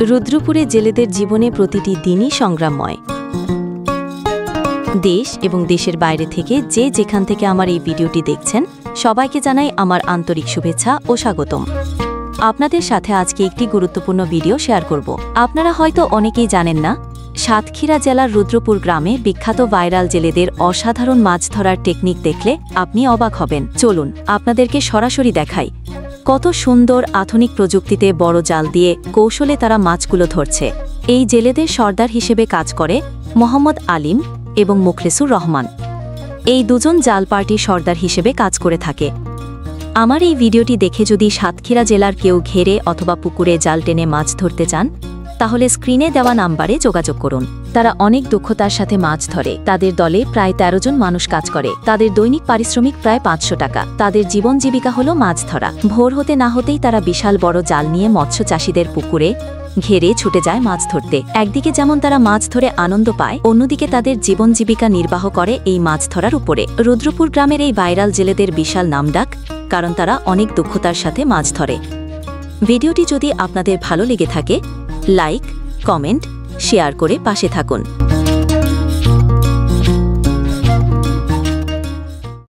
রুদ্রপুরে জেলেদের জীবনে প্রতিটি দিনই সংগ্রামময়। দেশ এবং দেশের বাইরে থেকে যে যেখান থেকে আমার এই ভিডিওটি দেখছেন, সবাইকে জানাই আমার আন্তরিক শুভেচ্ছা ও স্বাগতম। আপনাদের সাথে আজকে একটি গুরুত্বপূর্ণ ভিডিও শেয়ার করব। আপনারা হয়তো অনেকেই জানেন না, সাতক্ষীরা জেলার রুদ্রপুর গ্রামে বিখ্যাত ভাইরাল জেলেদের অসাধারণ মাছ ধরার টেকনিক দেখলে আপনি অবাক হবেন। চলুন আপনাদেরকে সরাসরি দেখাই কত সুন্দর আধুনিক প্রযুক্তিতে বড় জাল দিয়ে কৌশলে তারা মাছগুলো ধরছে। এই জেলেদের সর্দার হিসেবে কাজ করে মোহাম্মদ আলিম এবং মুখলেসুর রহমান। এই দুজন জাল পার্টির সর্দার হিসেবে কাজ করে থাকে। আমার এই ভিডিওটি দেখে যদি সাতক্ষীরা জেলার কেউ ঘেরে অথবা পুকুরে জাল টেনে মাছ ধরতে চান, তাহলে স্ক্রিনে দেওয়া নাম্বারে যোগাযোগ করুন। তারা অনেক দক্ষতার সাথে মাছ ধরে। তাদের দলে প্রায় ১৩ জন মানুষ কাজ করে। তাদের দৈনিক পারিশ্রমিক প্রায় ৫০০ টাকা। তাদের জীবন জীবিকা হল মাছ ধরা। ভোর হতে না হতেই তারা বিশাল বড় জাল নিয়ে মৎস্য চাষীদের পুকুরে ঘেরে ছুটে যায় মাছ ধরতে। একদিকে যেমন তারা মাছ ধরে আনন্দ পায়, অন্যদিকে তাদের জীবন জীবিকা নির্বাহ করে এই মাছ ধরার উপরে। রুদ্রপুর গ্রামের এই ভাইরাল জেলেদের বিশাল নামডাক, কারণ তারা অনেক দক্ষতার সাথে মাছ ধরে। ভিডিওটি যদি আপনাদের ভালো লেগে থাকে, লাইক, কমেন্ট, শেয়ার করে পাশে থাকুন।